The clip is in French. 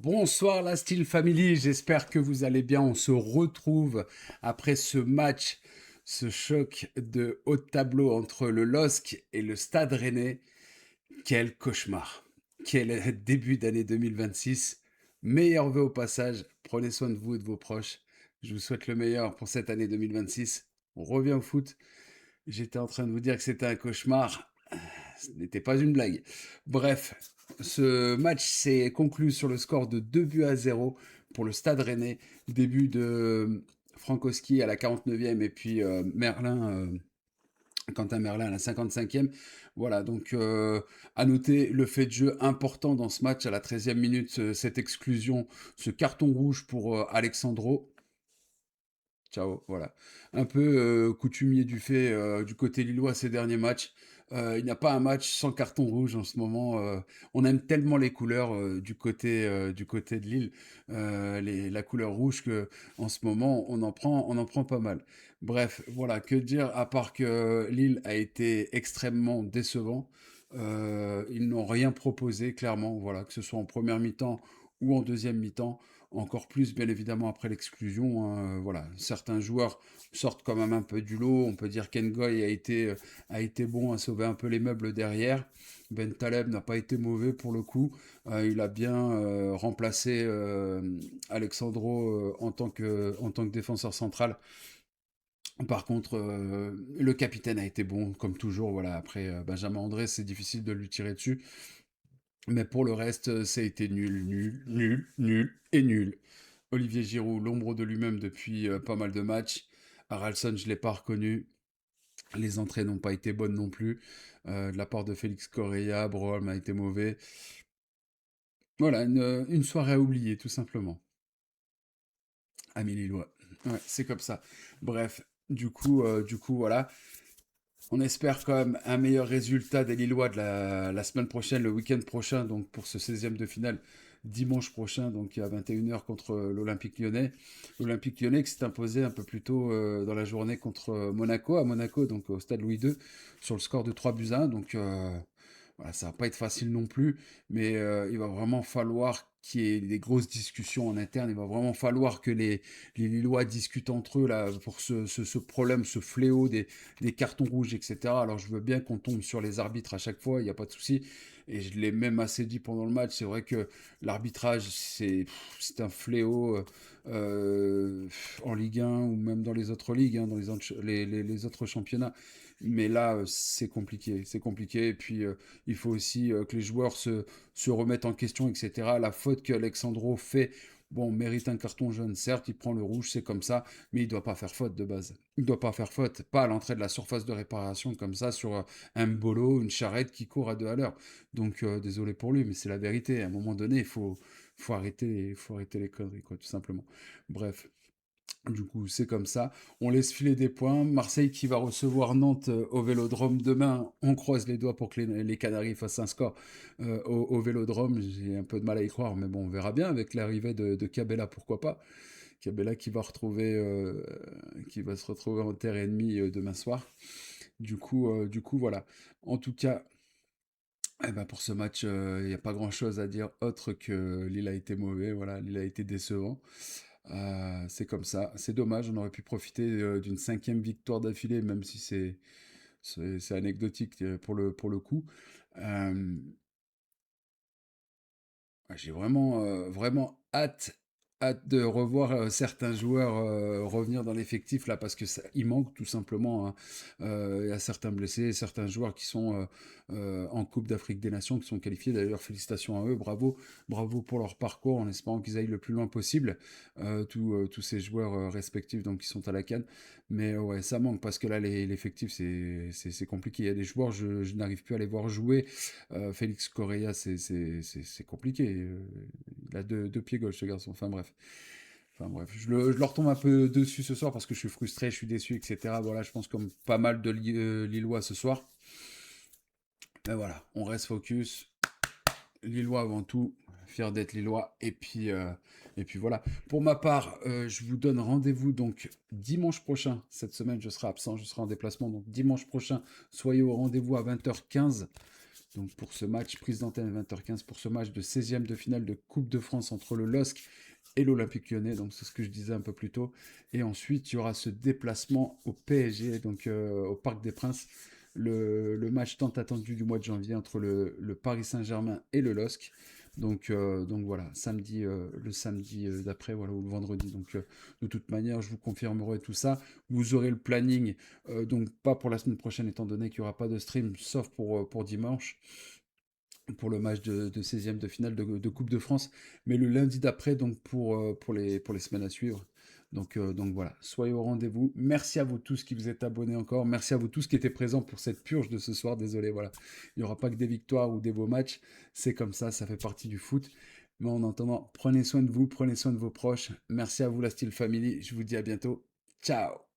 Bonsoir la Steel Family, j'espère que vous allez bien. On se retrouve après ce match, ce choc de haut de tableau entre le LOSC et le Stade Rennais. Quel cauchemar! Quel début d'année 2026. Meilleurs vœux au passage, prenez soin de vous et de vos proches. Je vous souhaite le meilleur pour cette année 2026. On revient au foot. J'étais en train de vous dire que c'était un cauchemar. Ce n'était pas une blague. Bref, ce match s'est conclu sur le score de 2-0 pour le Stade Rennais. Début de Frankowski à la 49e et puis Quentin Merlin à la 55e. Voilà, donc à noter le fait de jeu important dans ce match à la 13e minute, cette exclusion, ce carton rouge pour Alexandro. Ciao, voilà. Un peu coutumier du fait du côté lillois ces derniers matchs. Il n'y a pas un match sans carton rouge en ce moment. On aime tellement les couleurs du côté de Lille, la couleur rouge que en ce moment on en prend pas mal. Bref, voilà, que dire à part que Lille a été extrêmement décevant. Ils n'ont rien proposé clairement, voilà, que ce soit en première mi-temps ou en deuxième mi-temps. Encore plus, bien évidemment, après l'exclusion, hein, voilà, certains joueurs sortent quand même un peu du lot. On peut dire qu'Engoy a été bon à sauver un peu les meubles derrière. Ben Taleb n'a pas été mauvais pour le coup. Il a bien remplacé Alexandro en tant que défenseur central. Par contre, le capitaine a été bon, comme toujours. Voilà, après Benjamin André, c'est difficile de lui tirer dessus. Mais pour le reste, ça a été nul, nul, nul, nul et nul. Olivier Giroud, l'ombre de lui-même depuis pas mal de matchs. Haralson, je ne l'ai pas reconnu. Les entrées n'ont pas été bonnes non plus. De la part de Félix Correa, Broholm a été mauvais. Voilà, une soirée à oublier, tout simplement. Amis Lillois. Ouais, c'est comme ça. Bref, voilà. On espère quand même un meilleur résultat des Lillois de la semaine prochaine, le week-end prochain, donc pour ce 16e de finale, dimanche prochain, donc à 21 h contre l'Olympique lyonnais. L'Olympique lyonnais qui s'est imposé un peu plus tôt dans la journée contre Monaco, à Monaco, donc au stade Louis II, sur le score de 3-1. Donc voilà, ça va pas être facile non plus, mais il va vraiment falloir qu'il y ait des grosses discussions en interne. Il va vraiment falloir que les Lillois discutent entre eux là, pour ce problème, ce fléau des cartons rouges, etc. Alors je veux bien qu'on tombe sur les arbitres à chaque fois, il n'y a pas de souci. Et je l'ai même assez dit pendant le match, c'est vrai que l'arbitrage, c'est un fléau en Ligue 1 ou même dans les autres ligues, hein, dans les autres championnats. Mais là, c'est compliqué, c'est compliqué. Et puis, il faut aussi que les joueurs se remettent en question, etc. La faute qu'Alexandro fait, bon, mérite un carton jaune, certes, il prend le rouge, c'est comme ça, mais il doit pas faire faute de base. Il doit pas faire faute, pas à l'entrée de la surface de réparation comme ça, sur un bolo, une charrette qui court à 2 à l'heure. Donc, désolé pour lui, mais c'est la vérité. À un moment donné, faut arrêter les conneries, quoi, tout simplement. Bref. Du coup, c'est comme ça. On laisse filer des points. Marseille qui va recevoir Nantes au Vélodrome demain. On croise les doigts pour que les Canaries fassent un score au Vélodrome. J'ai un peu de mal à y croire, mais bon, on verra bien avec l'arrivée de Cabella, pourquoi pas. Cabella qui va se retrouver en terre ennemie demain soir. Du coup, voilà. En tout cas, eh ben pour ce match, il n'y a pas grand-chose à dire autre que Lille a été mauvais. Voilà, Lille a été décevant. C'est comme ça. C'est dommage, on aurait pu profiter d'une cinquième victoire d'affilée, même si c'est anecdotique pour le coup. Euh, j'ai vraiment hâte de revoir certains joueurs revenir dans l'effectif là parce que il manque tout simplement, hein. Il y a certains blessés, certains joueurs qui sont en Coupe d'Afrique des Nations, qui sont qualifiés. D'ailleurs, félicitations à eux, bravo, bravo pour leur parcours, en espérant qu'ils aillent le plus loin possible. Tous ces joueurs respectifs donc qui sont à la CAN. Mais ouais, ça manque parce que là, l'effectif c'est compliqué. Il y a des joueurs, je n'arrive plus à les voir jouer. Félix Correa, c'est compliqué. Il a deux pieds gauche, ce garçon. Enfin bref, je leur tombe un peu dessus ce soir parce que je suis frustré, je suis déçu, etc. Voilà, je pense comme pas mal de Lillois ce soir. Mais voilà, on reste focus. Lillois avant tout, fier d'être Lillois. Et puis voilà. Pour ma part, je vous donne rendez-vous donc dimanche prochain. Cette semaine, je serai absent, je serai en déplacement. Donc dimanche prochain, soyez au rendez-vous à 20h15 Donc pour ce match, prise d'antenne 20h15, pour ce match de 16e de finale de Coupe de France entre le LOSC et l'Olympique Lyonnais, donc c'est ce que je disais un peu plus tôt. Et ensuite, il y aura ce déplacement au PSG, donc au Parc des Princes, le match tant attendu du mois de janvier entre le Paris Saint-Germain et le LOSC. Donc voilà, samedi, le samedi d'après, voilà, ou le vendredi. Donc de toute manière, je vous confirmerai tout ça. Vous aurez le planning, donc pas pour la semaine prochaine, étant donné qu'il n'y aura pas de stream, sauf pour dimanche, pour le match de 16e de finale de Coupe de France, mais le lundi d'après, donc pour les semaines à suivre. Donc voilà, soyez au rendez-vous. Merci à vous tous qui vous êtes abonnés encore. Merci à vous tous qui étaient présents pour cette purge de ce soir. Désolé, voilà. Il n'y aura pas que des victoires ou des beaux matchs. C'est comme ça fait partie du foot. Mais en attendant, prenez soin de vous, prenez soin de vos proches. Merci à vous, la Steel Family. Je vous dis à bientôt. Ciao!